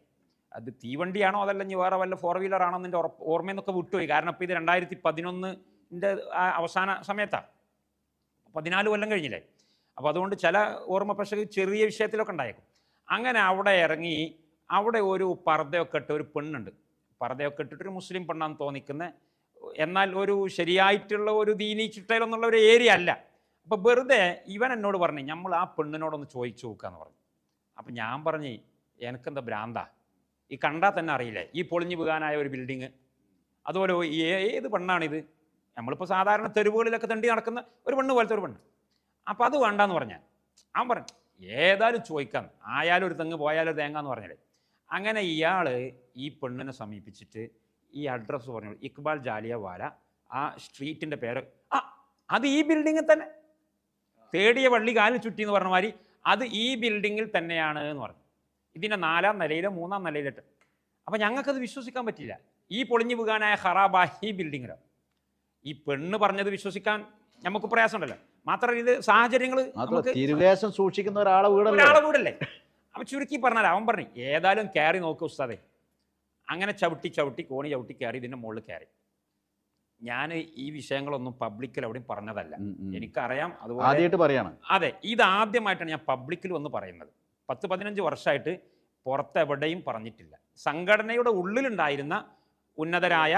അത് തീവണ്ടിയാണോ അതല്ല ഇനി വേറെ വല്ല 4 വീലറാണോ എൻ്റെ ഓർമ്മയെന്നൊക്കെ വിട്ടുപോയി. കാരണം ഇപ്പോൾ ഇത് 2011 അവസാന സമയത്താണ്, 14 കൊല്ലം കഴിഞ്ഞില്ലേ. അപ്പോൾ അതുകൊണ്ട് ചില ഓർമ്മ പക്ഷേ ചെറിയ വിഷയത്തിലൊക്കെ ഉണ്ടായേക്കും. അങ്ങനെ അവിടെ ഇറങ്ങി, അവിടെ ഒരു പർദ്ദയൊക്കെ ഇട്ട് ഒരു പെണ്ണുണ്ട്. പർദ്ദയൊക്കെ ഇട്ടിട്ടൊരു മുസ്ലിം പെണ്ണാന്ന് തോന്നിക്കുന്ന, എന്നാൽ ഒരു ശരിയായിട്ടുള്ള ഒരു ദീനി ചിട്ടയിലൊന്നുള്ള ഒരു ഏരിയ അല്ല. അപ്പോൾ വെറുതെ ഇവൻ എന്നോട് പറഞ്ഞു, നമ്മൾ ആ പെണ്ണിനോടൊന്ന് ചോദിച്ചു നോക്കാന്ന് പറഞ്ഞു. അപ്പം ഞാൻ പറഞ്ഞു, എനിക്കെന്താ ഭ്രാന്താ, ഈ കണ്ടാൽ തന്നെ അറിയില്ലേ ഈ പൊളിഞ്ഞു വീകാനായ ഒരു ബിൽഡിങ്, അതുപോലെ ഏത് പെണ്ണാണിത്, നമ്മളിപ്പോൾ സാധാരണ തെരുവുകളിലൊക്കെ തണ്ടി നടക്കുന്ന ഒരു പെണ്ണ് പോലത്തെ ഒരു പെണ്ണ്. അപ്പം അത് വേണ്ടാന്ന് പറഞ്ഞാൽ അവൻ പറഞ്ഞു ഏതായാലും ചോദിക്കാം, ആയാലും ഒരു തെങ്ങ് പോയാലും ഒരു തേങ്ങ എന്ന് പറഞ്ഞാലേ. അങ്ങനെ ഇയാൾ ഈ പെണ്ണിനെ സമീപിച്ചിട്ട് ഈ അഡ്രസ്സ് പറഞ്ഞു, ഇക്ബാൽ ജാലിയവാല, ആ സ്ട്രീറ്റിൻ്റെ പേര്, അത് ഈ ബിൽഡിങ്ങിൽ തന്നെ, തേടിയ വള്ളി കാലിൽ ചുറ്റി എന്ന് പറഞ്ഞ മാതിരി അത് ഈ ബിൽഡിങ്ങിൽ തന്നെയാണ് എന്ന് പറഞ്ഞു. ഇതിൻ്റെ 4ാം നിലയിലോ 3ാം നിലയിലിട്ട്. അപ്പം ഞങ്ങൾക്കത് വിശ്വസിക്കാൻ പറ്റില്ല. ഈ പൊളിഞ്ഞു വീകാനായ ഖറാബായ ഈ ബിൽഡിങ്ങിലോ. ഈ പെണ്ണ് പറഞ്ഞത് വിശ്വസിക്കാൻ നമുക്ക് പ്രയാസമുണ്ടല്ലോ. മാത്രമല്ല ഇത് സാഹചര്യങ്ങൾ സൂക്ഷിക്കുന്ന ഒരാളെ വീടല്ലേ. അപ്പം ചുരുക്കി പറഞ്ഞാൽ അവൻ പറഞ്ഞു ഏതായാലും കയറി നോക്കുക ഉസ്താദേ. അങ്ങനെ ചവിട്ടി കോണി ചവിട്ടി കയറി ഇതിൻ്റെ മുകളിൽ കയറി. ഞാൻ ഈ വിഷയങ്ങളൊന്നും പബ്ലിക്കിൽ എവിടെയും പറഞ്ഞതല്ല, എനിക്കറിയാം. അതുപോലെ പറയണം. അതെ, ഇതാദ്യമായിട്ടാണ് ഞാൻ പബ്ലിക്കിൽ വന്ന് പറയുന്നത്. 10-15 വർഷമായിട്ട് പുറത്തെവിടെയും പറഞ്ഞിട്ടില്ല. സംഘടനയുടെ ഉള്ളിലുണ്ടായിരുന്ന ഉന്നതരായ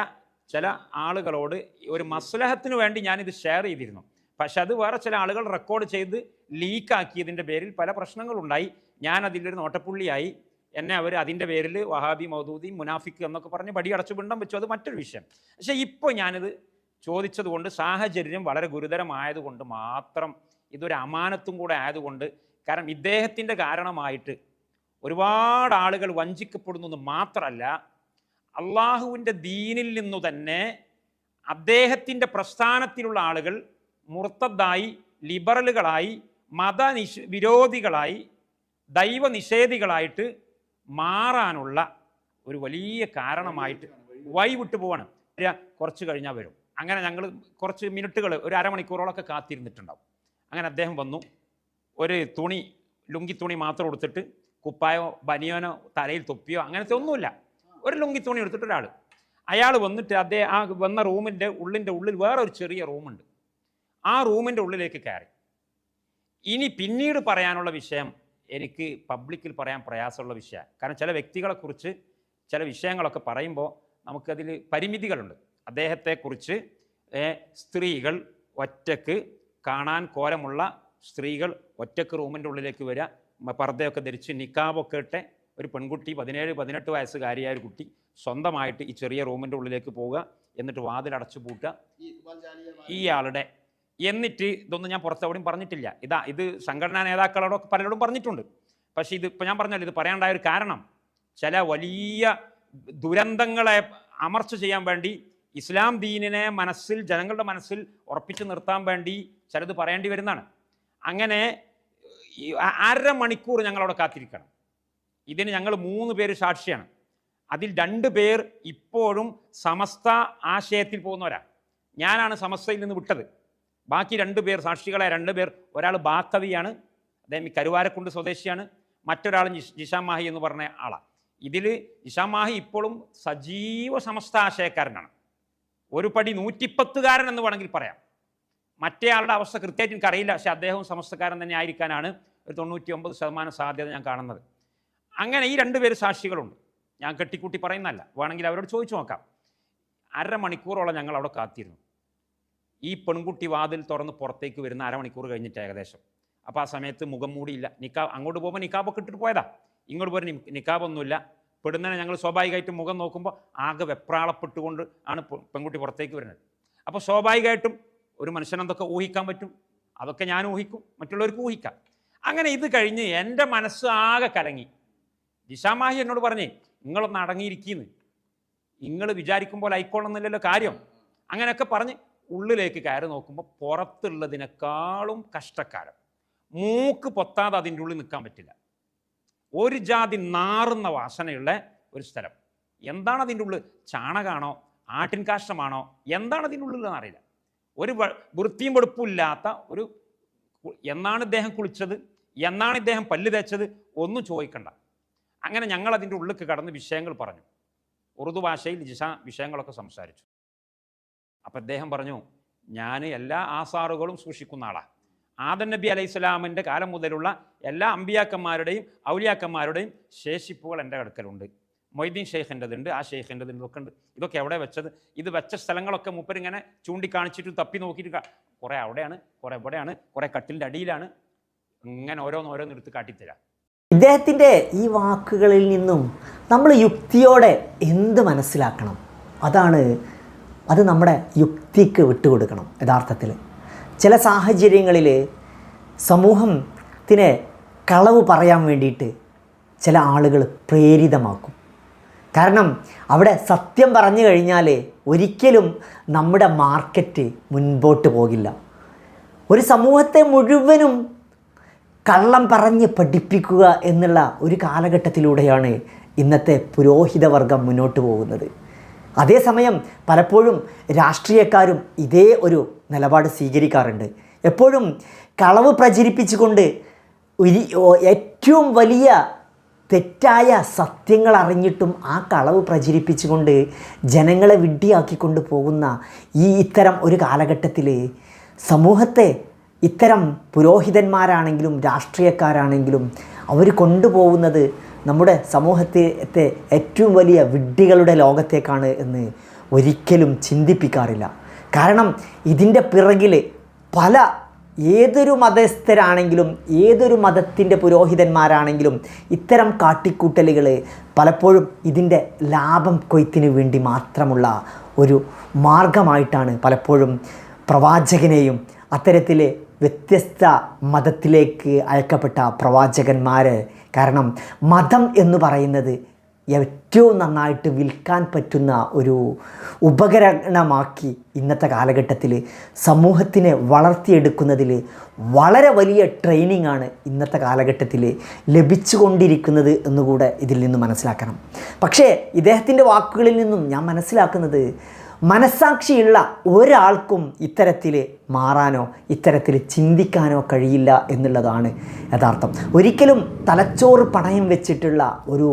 ചില ആളുകളോട് ഒരു മസ്ലഹത്തിന് വേണ്ടി ഞാനിത് ഷെയർ ചെയ്തിരുന്നു. പക്ഷെ അത് വേറെ ചില ആളുകൾ റെക്കോർഡ് ചെയ്ത് ലീക്കാക്കിയതിൻ്റെ പേരിൽ പല പ്രശ്നങ്ങളുണ്ടായി. ഞാൻ അതിലൊരു നോട്ടപ്പുള്ളിയായി. എന്നെ അവർ അതിൻ്റെ പേരിൽ വഹാബി, മൗദൂദി, മുനാഫിക്ക് എന്നൊക്കെ പറഞ്ഞ് പടി അടച്ചു പിണ്ടം വെച്ചു. അത് മറ്റൊരു വിഷയം. പക്ഷേ ഇപ്പോൾ ഞാനിത് ചോദിച്ചതുകൊണ്ട്, സാഹചര്യം വളരെ ഗുരുതരമായതുകൊണ്ട് മാത്രം, ഇതൊരു അമാനത്തും കൂടെ ആയതുകൊണ്ട്, കാരണം ഇദ്ദേഹത്തിൻ്റെ കാരണമായിട്ട് ഒരുപാട് ആളുകൾ വഞ്ചിക്കപ്പെടുന്നു മാത്രമല്ല, അള്ളാഹുവിൻ്റെ ദീനിൽ നിന്നു തന്നെ അദ്ദേഹത്തിൻ്റെ പ്രസ്ഥാനത്തിലുള്ള ആളുകൾ മുർത്തദ്ദായി, ലിബറലുകളായി, വിരോധികളായി, ദൈവനിഷേധികളായിട്ട് മാറാനുള്ള ഒരു വലിയ കാരണമായിട്ട് വഴിവിട്ടു പോവാണ്. കുറച്ച് കഴിഞ്ഞാൽ വരും. അങ്ങനെ ഞങ്ങൾ കുറച്ച് മിനിറ്റുകൾ, ഒരു അരമണിക്കൂറോളൊക്കെ കാത്തിരുന്നിട്ടുണ്ടാവും. അങ്ങനെ അദ്ദേഹം വന്നു. ഒരു തുണി, ലുങ്കി തുണി മാത്രം എടുത്തിട്ട്, കുപ്പായോ ബനിയോനോ തലയിൽ തൊപ്പിയോ അങ്ങനത്തെ ഒന്നുമില്ല, ഒരു ലുങ്കി തുണി എടുത്തിട്ട് ഒരാൾ. അയാൾ വന്നിട്ട് അദ്ദേഹം ആ വന്ന റൂമിൻ്റെ ഉള്ളിൽ വേറെ ഒരു ചെറിയ റൂമുണ്ട്. ആ റൂമിൻ്റെ ഉള്ളിലേക്ക് കയറി. ഇനി പിന്നീട് പറയാനുള്ള വിഷയം എനിക്ക് പബ്ലിക്കിൽ പറയാൻ പ്രയാസമുള്ള വിഷയമാണ്. കാരണം ചില വ്യക്തികളെക്കുറിച്ച് ചില വിഷയങ്ങളൊക്കെ പറയുമ്പോൾ നമുക്കതിൽ പരിമിതികളുണ്ട്. അദ്ദേഹത്തെക്കുറിച്ച് സ്ത്രീകൾ ഒറ്റക്ക്, കാണാൻ കോലമുള്ള സ്ത്രീകൾ ഒറ്റക്ക് റൂമിൻ്റെ ഉള്ളിലേക്ക് വരിക, പർദ്ദയൊക്കെ ധരിച്ച് നിക്കാബൊക്കെ ഇട്ട് ഒരു പെൺകുട്ടി, 17-18 വയസ്സുകാരിയായ ഒരു കുട്ടി സ്വന്തമായിട്ട് ഈ ചെറിയ റൂമിൻ്റെ ഉള്ളിലേക്ക് പോവുക, എന്നിട്ട് വാതിലടച്ചു പൂട്ടുക ഇയാളുടെ. എന്നിട്ട് ഇതൊന്നും ഞാൻ പുറത്തെവിടെയും പറഞ്ഞിട്ടില്ല. ഇത് സംഘടനാ നേതാക്കളോടൊക്കെ പലരോടും പറഞ്ഞിട്ടുണ്ട്. പക്ഷേ ഇപ്പോൾ ഞാൻ പറഞ്ഞല്ലോ, ഇത് പറയാനുണ്ടായ ഒരു കാരണം ചില വലിയ ദുരന്തങ്ങളെ അമർച്ച ചെയ്യാൻ വേണ്ടി, ഇസ്ലാം ദീനിനെ ജനങ്ങളുടെ മനസ്സിൽ ഉറപ്പിച്ചു നിർത്താൻ വേണ്ടി ചിലത് പറയേണ്ടി വരുന്നതാണ്. അങ്ങനെ 1/2 മണിക്കൂർ ഞങ്ങളവിടെ കാത്തിരിക്കണം. ഇതിന് ഞങ്ങൾ 3 പേര് സാക്ഷിയാണ്. അതിൽ 2 പേർ ഇപ്പോഴും സമസ്ത ആശയത്തിൽ പോകുന്നവരാ. ഞാനാണ് സമസ്തയിൽ നിന്ന് വിട്ടത്. ബാക്കി 2 പേർ, സാക്ഷികളായ 2 പേർ, ഒരാൾ ബാക്കവിയാണ്, അദ്ദേഹം ഈ കരുവാരക്കുണ്ട് സ്വദേശിയാണ്, മറ്റൊരാൾ ജിഷാം മാഹി എന്ന് പറഞ്ഞ ആളാണ്. ഇതിൽ ജിഷാം മാഹി ഇപ്പോഴും സജീവ സമസ്ത ആശയക്കാരനാണ്. ഒരു പടി 110കാരൻ എന്ന് വേണമെങ്കിൽ പറയാം. മറ്റേ ആളുടെ അവസ്ഥ കൃത്യമായിട്ട് എനിക്കറിയില്ല, പക്ഷേ അദ്ദേഹവും സമസ്തക്കാരൻ തന്നെ ആയിരിക്കാനാണ് ഒരു 99% സാധ്യത ഞാൻ കാണുന്നത്. അങ്ങനെ ഈ 2 പേര് സാക്ഷികളുണ്ട്. ഞാൻ കെട്ടിക്കൂട്ടി പറയുന്നതല്ല, വേണമെങ്കിൽ അവരോട് ചോദിച്ചു നോക്കാം. 1/2 മണിക്കൂറോളം ഞങ്ങൾ അവിടെ കാത്തിരുന്നു. ഈ പെൺകുട്ടി വാതിൽ തുറന്ന് പുറത്തേക്ക് വരുന്ന 1/2 മണിക്കൂർ കഴിഞ്ഞിട്ട് ഏകദേശം. അപ്പോൾ ആ സമയത്ത് മുഖം മൂടിയില്ല. അങ്ങോട്ട് പോകുമ്പോൾ നിക്കാബൊക്കെ ഇട്ടിട്ട് പോയതാ, ഇങ്ങോട്ട് പോയി നിക്കാബൊന്നുമില്ല. പെടുന്നതിനെ ഞങ്ങൾ സ്വാഭാവികമായിട്ടും മുഖം നോക്കുമ്പോൾ ആകെ വെപ്രാളപ്പെട്ടുകൊണ്ട് ആണ് പെൺകുട്ടി പുറത്തേക്ക് വരുന്നത്. അപ്പോൾ സ്വാഭാവികമായിട്ടും ഒരു മനുഷ്യനെന്തൊക്കെ ഊഹിക്കാൻ പറ്റും, അതൊക്കെ ഞാൻ ഊഹിക്കും, മറ്റുള്ളവർക്ക് ഊഹിക്കാം. അങ്ങനെ ഇത് കഴിഞ്ഞ് എൻ്റെ മനസ്സ് ആകെ കലങ്ങി. ജിഷാം മാഹി എന്നോട് പറഞ്ഞേ, നിങ്ങളൊന്ന് അടങ്ങിയിരിക്കുന്നു, നിങ്ങൾ വിചാരിക്കുമ്പോൾ ആയിക്കോളുന്നില്ലല്ലോ കാര്യം. അങ്ങനെയൊക്കെ പറഞ്ഞ് ഉള്ളിലേക്ക് കയറി നോക്കുമ്പോൾ പുറത്തുള്ളതിനേക്കാളും കഷ്ടക്കാലം. മൂക്ക് പൊത്താതെ അതിൻ്റെ ഉള്ളിൽ നിൽക്കാൻ പറ്റില്ല. ഒരു ജാതി നാറുന്ന വാസനയുള്ള ഒരു സ്ഥലം. എന്താണ് അതിൻ്റെ ഉള്ളിൽ? ചാണകമാണോ ആട്ടിൻ കാഷ്ടമാണോ എന്താണ് അതിൻ്റെ ഉള്ളിലെന്ന് അറിയില്ല. ഒരു വൃത്തിയും വെടുപ്പില്ലാത്ത ഒരു. എന്നാണ് ഇദ്ദേഹം കുളിച്ചത്, എന്നാണ് ഇദ്ദേഹം പല്ല് തേച്ചത്, ഒന്നും ചോദിക്കണ്ട. അങ്ങനെ ഞങ്ങൾ അതിൻ്റെ ഉള്ളിലേക്ക് കടന്ന് വിഷയങ്ങൾ പറഞ്ഞു. ഉറുദു ഭാഷയിൽ വിഷയങ്ങളൊക്കെ സംസാരിച്ചു. അപ്പം അദ്ദേഹം പറഞ്ഞു, ഞാൻ എല്ലാ ആസാറുകളും സൂക്ഷിക്കുന്ന ആളാണ്. ആദം നബി അലൈഹിസ്സലാമിൻ്റെ കാലം മുതലുള്ള എല്ലാ അമ്പിയാക്കന്മാരുടെയും ഔലിയാക്കന്മാരുടെയും ശേഷിപ്പുകൾ എൻ്റെ അടുക്കലുണ്ട്. മൊയ്തീൻ ഷെയ്ഖിൻ്റെതുണ്ട്, ആ ഷെയ്ഖിൻ്റെതുണ്ട്, ഇതൊക്കെ ഉണ്ട്. ഇതൊക്കെ എവിടെ വെച്ചത്? ഇത് വെച്ച സ്ഥലങ്ങളൊക്കെ മൂപ്പരിങ്ങനെ ചൂണ്ടിക്കാണിച്ചിട്ട് തപ്പി നോക്കിയിട്ട് കുറേ അവിടെയാണ്, കുറേ ഇവിടെയാണ്, കുറേ കട്ടിലിൻ്റെ അടിയിലാണ്, ഇങ്ങനെ ഓരോന്നോരോന്നെടുത്ത് കാട്ടിത്തരാം. ഇദ്ദേഹത്തിൻ്റെ ഈ വാക്കുകളിൽ നിന്നും നമ്മൾ യുക്തിയോടെ എന്ത് മനസ്സിലാക്കണം? അത് നമ്മുടെ യുക്തിക്ക് വിട്ടുകൊടുക്കണം. യഥാർത്ഥത്തിൽ ചില സാഹചര്യങ്ങളിൽ സമൂഹത്തിനെ കളവ് പറയാൻ വേണ്ടിയിട്ട് ചില ആളുകൾ പ്രേരിതമാക്കും. കാരണം അവിടെ സത്യം പറഞ്ഞു കഴിഞ്ഞാൽ ഒരിക്കലും നമ്മുടെ മാർക്കറ്റ് മുൻപോട്ട് പോകില്ല. ഒരു സമൂഹത്തെ മുഴുവനും കള്ളം പറഞ്ഞ് പഠിപ്പിക്കുക എന്നുള്ള ഒരു കാലഘട്ടത്തിലൂടെയാണ് ഇന്നത്തെ പുരോഹിതവർഗം മുന്നോട്ട് പോകുന്നത്. അതേസമയം പലപ്പോഴും രാഷ്ട്രീയക്കാരും ഇതേ ഒരു നിലപാട് സ്വീകരിക്കാറുണ്ട്. എപ്പോഴും കളവ് പ്രചരിപ്പിച്ചുകൊണ്ട് ഏറ്റവും വലിയ തെറ്റായ സത്യങ്ങൾ അറിഞ്ഞിട്ടും ആ കളവ് പ്രചരിപ്പിച്ചുകൊണ്ട് ജനങ്ങളെ വിഡ്ഢിയാക്കിക്കൊണ്ട് പോകുന്ന ഇത്തരം ഒരു കാലഘട്ടത്തിൽ സമൂഹത്തെ ഇത്തരം പുരോഹിതന്മാരാണെങ്കിലും രാഷ്ട്രീയക്കാരാണെങ്കിലും അവർ കൊണ്ടുപോകുന്നത് നമ്മുടെ സമൂഹത്തെ ഏറ്റവും വലിയ വിഡ്ഢികളുടെ ലോകത്തേക്കാണ് എന്ന് ഒരിക്കലും ചിന്തിപ്പിക്കാറില്ല. കാരണം ഇതിൻ്റെ പിറകിൽ ഏതൊരു മതസ്ഥരാണെങ്കിലും ഏതൊരു മതത്തിൻ്റെ പുരോഹിതന്മാരാണെങ്കിലും ഇത്തരം കാട്ടിക്കൂട്ടലുകൾ പലപ്പോഴും ഇതിൻ്റെ ലാഭം കൊയ്ത്തിന് വേണ്ടി മാത്രമുള്ള ഒരു മാർഗമായിട്ടാണ് പലപ്പോഴും പ്രവാചകനെയും അത്തരത്തിൽ വ്യത്യസ്ത മതത്തിലേക്ക് അയക്കപ്പെട്ട പ്രവാചകന്മാരെ. കാരണം മതം എന്ന് പറയുന്നത് ഏറ്റവും നന്നായിട്ട് വിൽക്കാൻ പറ്റുന്ന ഒരു ഉപകരണമാക്കി ഇന്നത്തെ കാലഘട്ടത്തിൽ സമൂഹത്തിനെ വളർത്തിയെടുക്കുന്നതിൽ വളരെ വലിയ ട്രെയിനിങ് ആണ് ഇന്നത്തെ കാലഘട്ടത്തിൽ ലഭിച്ചുകൊണ്ടിരിക്കുന്നത് എന്നുകൂടെ ഇതിൽ നിന്ന് മനസ്സിലാക്കണം. പക്ഷേ ഇദ്ദേഹത്തിൻ്റെ വാക്കുകളിൽ നിന്നും ഞാൻ മനസ്സിലാക്കുന്നത് മനസ്സാക്ഷിയുള്ള ഒരാൾക്കും ഇത്തരത്തിൽ മാറാനോ ഇത്തരത്തിൽ ചിന്തിക്കാനോ കഴിയില്ല എന്നുള്ളതാണ് യഥാർത്ഥം. ഒരിക്കലും തലച്ചോറ് പണയം വെച്ചിട്ടുള്ള ഒരു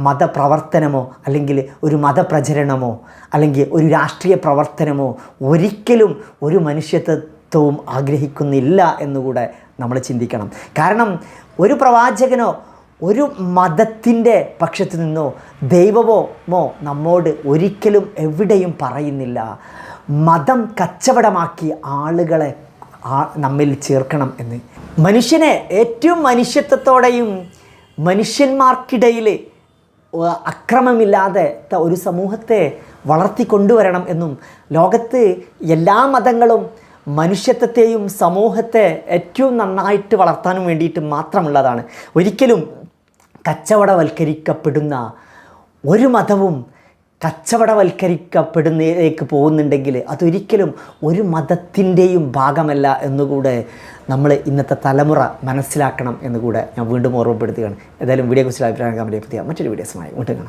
മതപ്രവർത്തനമോ അല്ലെങ്കിൽ ഒരു മതപ്രചരണമോ അല്ലെങ്കിൽ ഒരു രാഷ്ട്രീയ പ്രവർത്തനമോ ഒരിക്കലും ഒരു മനുഷ്യത്വവും ആഗ്രഹിക്കുന്നില്ല എന്നുകൂടെ നമ്മൾ ചിന്തിക്കണം. കാരണം ഒരു പ്രവാചകനോ ഒരു മതത്തിൻ്റെ പക്ഷത്തു നിന്നോ ദൈവമോ നമ്മോട് ഒരിക്കലും എവിടെയും പറയുന്നില്ല മതം കച്ചവടമാക്കി ആളുകളെ നമ്മിൽ ചേർക്കണം എന്ന്. മനുഷ്യനെ ഏറ്റവും മനുഷ്യത്വത്തോടെയും മനുഷ്യന്മാർക്കിടയിൽ അക്രമമില്ലാതെ ഒരു സമൂഹത്തെ വളർത്തിക്കൊണ്ടുവരണം എന്നും ലോകത്ത് എല്ലാ മതങ്ങളും മനുഷ്യത്വത്തെയും സമൂഹത്തെ ഏറ്റവും നന്നായിട്ട് വളർത്താനും വേണ്ടിയിട്ട് മാത്രമുള്ളതാണ്. ഒരിക്കലും കച്ചവടവൽക്കരിക്കപ്പെടുന്ന ഒരു മതവും കച്ചവടവൽക്കരിക്കപ്പെടുന്നതിലേക്ക് പോകുന്നുണ്ടെങ്കിൽ അതൊരിക്കലും ഒരു മതത്തിൻ്റെയും ഭാഗമല്ല എന്നുകൂടെ നമ്മൾ ഇന്നത്തെ തലമുറ മനസ്സിലാക്കണം എന്നുകൂടെ ഞാൻ വീണ്ടും ഓർമ്മപ്പെടുത്തുകയാണ്. ഏതായാലും വീഡിയോയെക്കുറിച്ചുള്ള അഭിപ്രായം കമൻറ്റ് ചെയ്യുക. മറ്റൊരു വീഡിയോസുമായി മുട്ടുക.